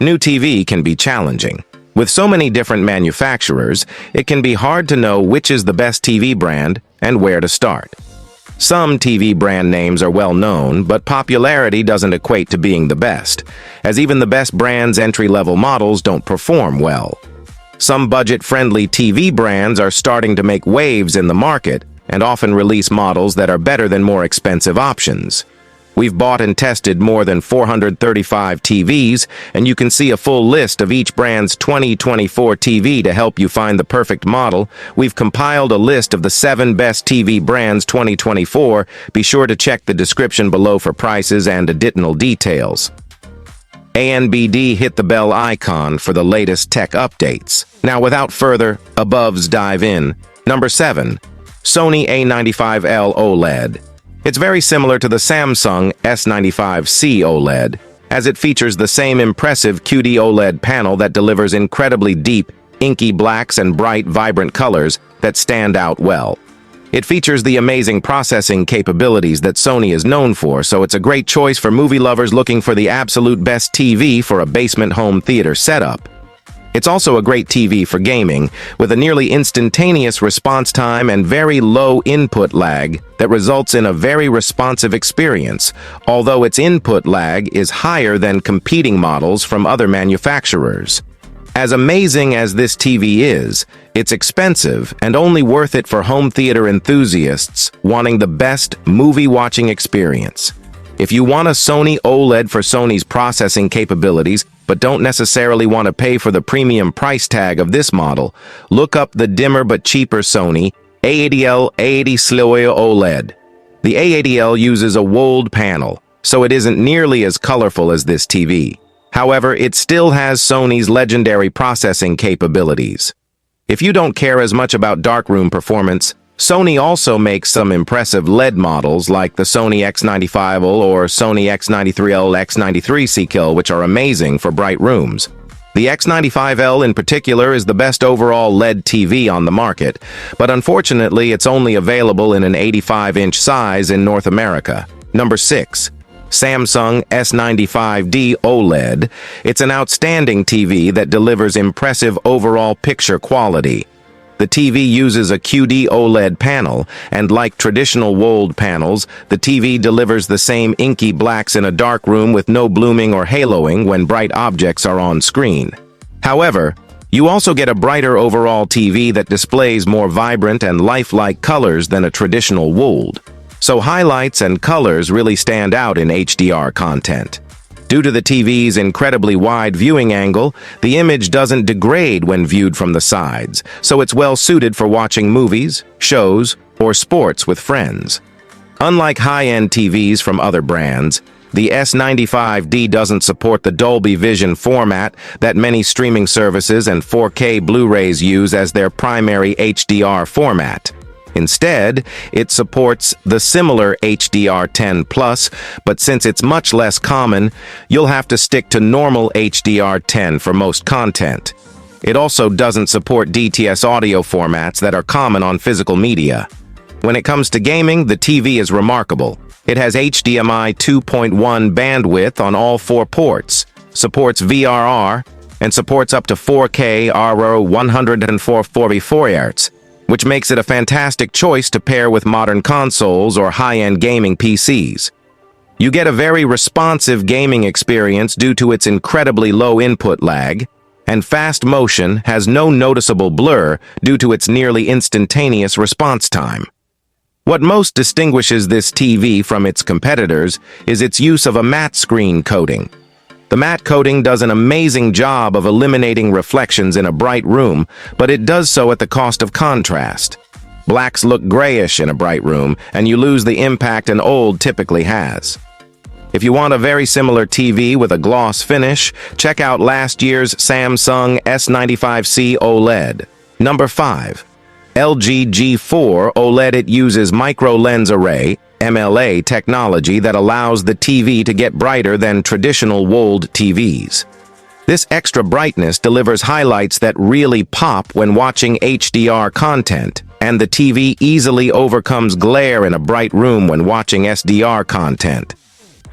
new TV can be challenging. With so many different manufacturers, it can be hard to know which is the best TV brand and where to start. Some TV brand names are well known, but popularity doesn't equate to being the best, as even the best brands' entry-level models don't perform well. Some budget-friendly TV brands are starting to make waves in the market and often release models that are better than more expensive options. We've bought and tested more than 435 TVs, and you can see a full list of each brand's 2024 TV to help you find the perfect model. We've compiled a list of the 7 best TV brands 2024. Be sure to check the description below for prices and additional details. ANBD hit the bell icon for the latest tech updates. Now, without further above's dive in. Number 7. Sony A95L OLED. It's very similar to the Samsung S95C OLED, as it features the same impressive QD OLED panel that delivers incredibly deep, inky blacks and bright, vibrant colors that stand out well. It features the amazing processing capabilities that Sony is known for, so it's a great choice for movie lovers looking for the absolute best TV for a basement home theater setup. It's also a great TV for gaming, with a nearly instantaneous response time and very low input lag that results in a very responsive experience, although its input lag is higher than competing models from other manufacturers. As amazing as this TV is, it's expensive and only worth it for home theater enthusiasts wanting the best movie-watching experience. If you want a Sony OLED for Sony's processing capabilities, but don't necessarily want to pay for the premium price tag of this model, look up the dimmer but cheaper Sony A80L OLED. The A80L uses a WOLED panel, so it isn't nearly as colorful as this TV. However, it still has Sony's legendary processing capabilities. If you don't care as much about darkroom performance, Sony also makes some impressive LED models like the Sony X95L or Sony X93L X93CL, which are amazing for bright rooms. The X95L in particular is the best overall LED TV on the market, but unfortunately it's only available in an 85-inch size in North America. Number 6. Samsung S95D OLED. It's an outstanding TV that delivers impressive overall picture quality. The TV uses a QD OLED panel, and like traditional WOLED panels, the TV delivers the same inky blacks in a dark room with no blooming or haloing when bright objects are on screen. However, you also get a brighter overall TV that displays more vibrant and lifelike colors than a traditional WOLED. So highlights and colors really stand out in HDR content. Due to the TV's incredibly wide viewing angle, the image doesn't degrade when viewed from the sides, so it's well suited for watching movies, shows, or sports with friends. Unlike high-end TVs from other brands, the S95D doesn't support the Dolby Vision format that many streaming services and 4K Blu-rays use as their primary HDR format. Instead, it supports the similar HDR10+, but since it's much less common, you'll have to stick to normal HDR10 for most content. It also doesn't support DTS audio formats that are common on physical media. When it comes to gaming, the TV is remarkable. It has HDMI 2.1 bandwidth on all 4 ports, supports VRR, and supports up to 4K RAW 144 Hz. Which makes it a fantastic choice to pair with modern consoles or high-end gaming PCs. You get a very responsive gaming experience due to its incredibly low input lag, and fast motion has no noticeable blur due to its nearly instantaneous response time. What most distinguishes this TV from its competitors is its use of a matte screen coating. The matte coating does an amazing job of eliminating reflections in a bright room, but it does so at the cost of contrast. Blacks look grayish in a bright room, and you lose the impact an OLED typically has. If you want a very similar TV with a gloss finish, check out last year's Samsung S95C OLED. Number 5. LG G4 OLED. It uses micro lens array MLA technology that allows the TV to get brighter than traditional WOLED TVs. This extra brightness delivers highlights that really pop when watching HDR content, and the TV easily overcomes glare in a bright room when watching SDR content.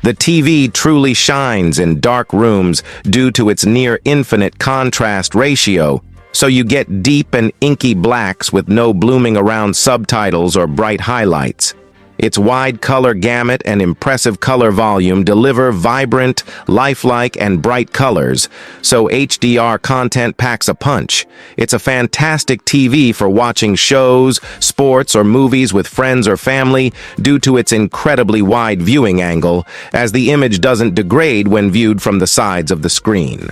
The TV truly shines in dark rooms due to its near-infinite contrast ratio, so you get deep and inky blacks with no blooming around subtitles or bright highlights. Its wide color gamut and impressive color volume deliver vibrant, lifelike, and bright colors, so HDR content packs a punch. It's a fantastic TV for watching shows, sports, or movies with friends or family due to its incredibly wide viewing angle, as the image doesn't degrade when viewed from the sides of the screen.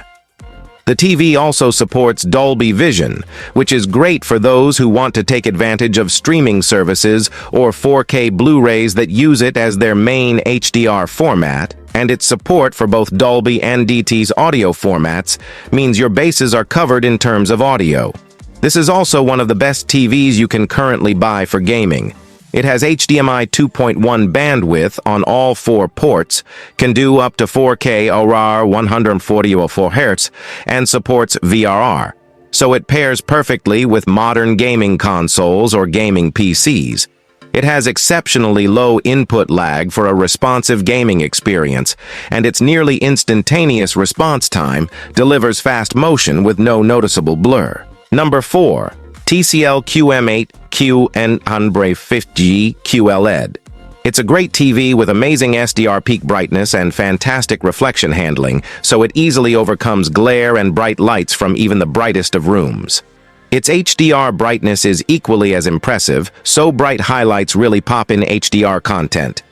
The TV also supports Dolby Vision, which is great for those who want to take advantage of streaming services or 4K Blu-rays that use it as their main HDR format, and its support for both Dolby and DTS audio formats means your bases are covered in terms of audio. This is also one of the best TVs you can currently buy for gaming. It has HDMI 2.1 bandwidth on all 4 ports, can do up to 4K ORR 144 Hz, and supports VRR, so it pairs perfectly with modern gaming consoles or gaming PCs. It has exceptionally low input lag for a responsive gaming experience, and its nearly instantaneous response time delivers fast motion with no noticeable blur. Number 4. TCL QM8 A95L QLED. It's a great TV with amazing SDR peak brightness and fantastic reflection handling, so it easily overcomes glare and bright lights from even the brightest of rooms. Its HDR brightness is equally as impressive, so bright highlights really pop in HDR content.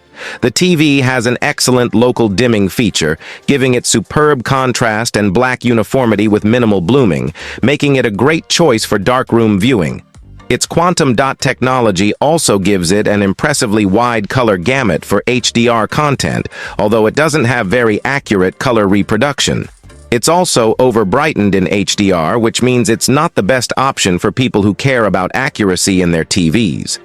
The TV has an excellent local dimming feature, giving it superb contrast and black uniformity with minimal blooming, making it a great choice for darkroom viewing. Its quantum dot technology also gives it an impressively wide color gamut for HDR content, although it doesn't have very accurate color reproduction. It's also over-brightened in HDR, which means it's not the best option for people who care about accuracy in their TVs.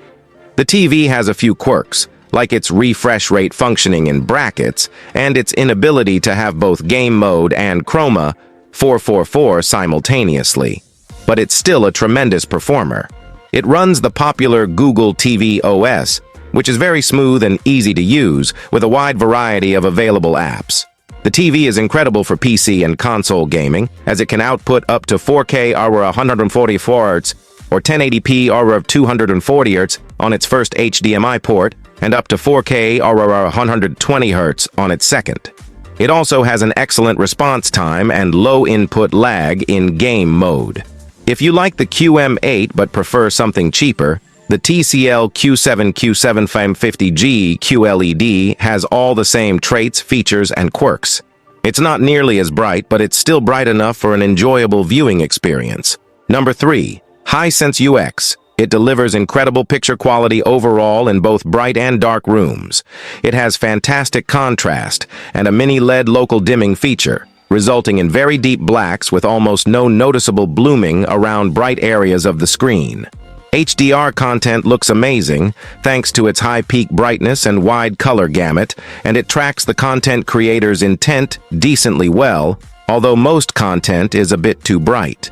The TV has a few quirks, like its refresh rate functioning in brackets, and its inability to have both game mode and chroma 444 simultaneously. But it's still a tremendous performer. It runs the popular Google TV OS, which is very smooth and easy to use, with a wide variety of available apps. The TV is incredible for PC and console gaming, as it can output up to 4K ORR 144 Hz or 1080p ORR of 240 Hz on its first HDMI port, and up to 4K ORR 120 Hz on its second. It also has an excellent response time and low input lag in game mode. If you like the QM8 but prefer something cheaper, the TCL Q750G QLED has all the same traits, features, and quirks. It's not nearly as bright, but it's still bright enough for an enjoyable viewing experience. Number 3. Hisense UX. It delivers incredible picture quality overall in both bright and dark rooms. It has fantastic contrast and a mini LED local dimming feature, resulting in very deep blacks with almost no noticeable blooming around bright areas of the screen. HDR content looks amazing thanks to its high peak brightness and wide color gamut, and it tracks the content creator's intent decently well, although most content is a bit too bright.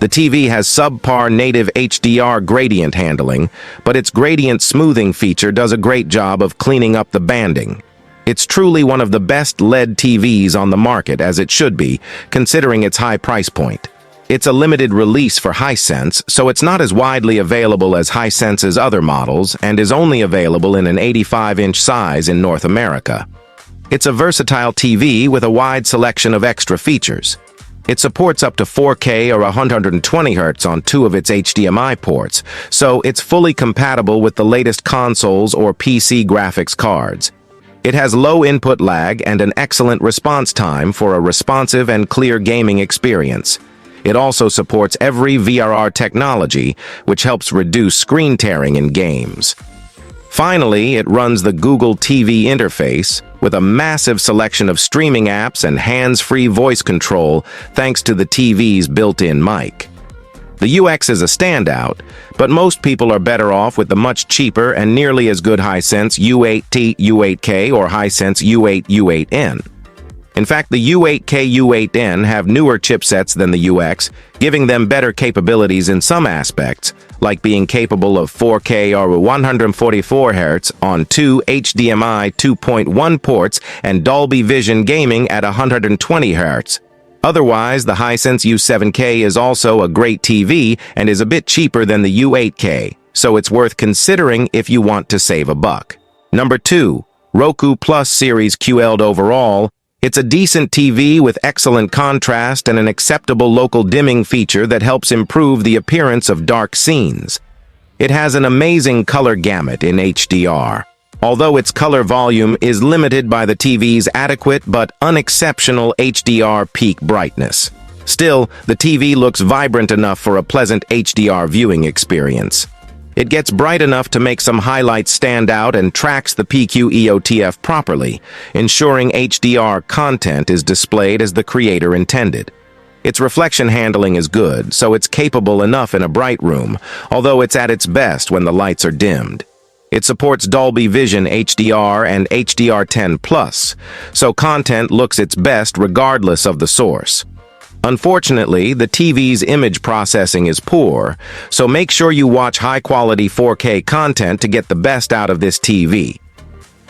The TV has subpar native HDR gradient handling, but its gradient smoothing feature does a great job of cleaning up the banding. It's truly one of the best LED TVs on the market, as it should be, considering its high price point. It's a limited release for Hisense, so it's not as widely available as Hisense's other models and is only available in an 85-inch size in North America. It's a versatile TV with a wide selection of extra features. It supports up to 4K or 120 Hz on 2 of its HDMI ports, so it's fully compatible with the latest consoles or PC graphics cards. It has low input lag and an excellent response time for a responsive and clear gaming experience. It also supports every VRR technology, which helps reduce screen tearing in games. Finally, it runs the Google TV interface with a massive selection of streaming apps and hands-free voice control thanks to the TV's built-in mic. The UX is a standout, but most people are better off with the much cheaper and nearly as good Hisense U8T U8K or Hisense U8 U8N. In fact, the U8K U8N have newer chipsets than the UX, giving them better capabilities in some aspects, like being capable of 4K or 144 Hz on two HDMI 2.1 ports and Dolby Vision gaming at 120 Hz. Otherwise, the Hisense U7K is also a great TV and is a bit cheaper than the U8K, so it's worth considering if you want to save a buck. Number 2. Roku Plus Series QLED Overall. It's a decent TV with excellent contrast and an acceptable local dimming feature that helps improve the appearance of dark scenes. It has an amazing color gamut in HDR, although its color volume is limited by the TV's adequate but unexceptional HDR peak brightness. Still, the TV looks vibrant enough for a pleasant HDR viewing experience. It gets bright enough to make some highlights stand out and tracks the PQEOTF properly, ensuring HDR content is displayed as the creator intended. Its reflection handling is good, so it's capable enough in a bright room, although it's at its best when the lights are dimmed. It supports Dolby Vision HDR and HDR10+, so content looks its best regardless of the source. Unfortunately, the TV's image processing is poor, so make sure you watch high-quality 4K content to get the best out of this TV.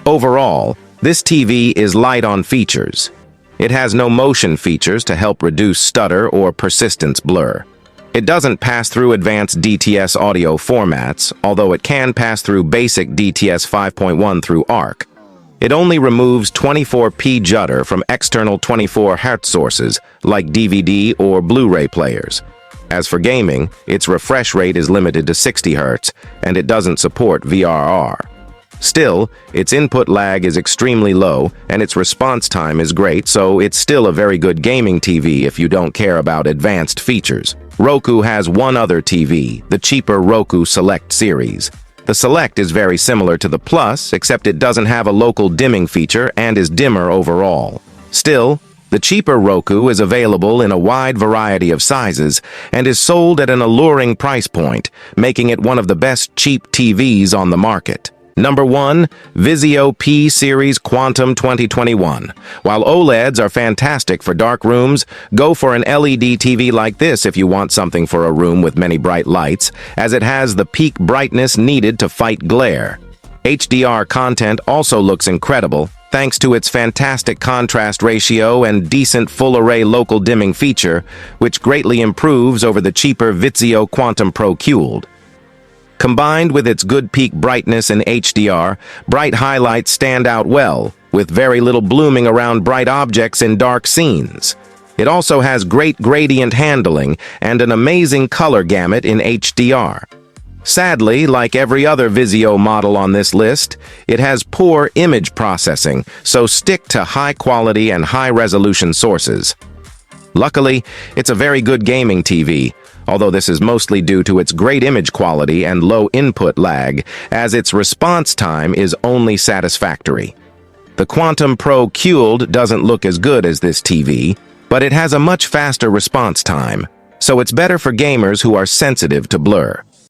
Overall, this TV is light on features. It has no motion features to help reduce stutter or persistence blur. It doesn't pass through advanced DTS audio formats, although it can pass through basic DTS 5.1 through ARC. It only removes 24p judder from external 24 Hz sources, like DVD or Blu-ray players. As for gaming, its refresh rate is limited to 60 Hz, and it doesn't support VRR. Still, its input lag is extremely low, and its response time is great, so it's still a very good gaming TV if you don't care about advanced features. Roku has one other TV, the cheaper Roku Select series. The Select is very similar to the Plus, except it doesn't have a local dimming feature and is dimmer overall. Still, the cheaper Roku is available in a wide variety of sizes and is sold at an alluring price point, making it one of the best cheap TVs on the market. Number 1. Vizio P-Series Quantum 2021. While OLEDs are fantastic for dark rooms, go for an LED TV like this if you want something for a room with many bright lights, as it has the peak brightness needed to fight glare. HDR content also looks incredible, thanks to its fantastic contrast ratio and decent full-array local dimming feature, which greatly improves over the cheaper Vizio Quantum Pro QLED. Combined with its good peak brightness and HDR, bright highlights stand out well, with very little blooming around bright objects in dark scenes. It also has great gradient handling and an amazing color gamut in HDR. Sadly, like every other Vizio model on this list, it has poor image processing, so stick to high-quality and high-resolution sources. Luckily, it's a very good gaming TV, although this is mostly due to its great image quality and low input lag, as its response time is only satisfactory. The Quantum Pro QLED doesn't look as good as this TV, but it has a much faster response time, so it's better for gamers who are sensitive to blur.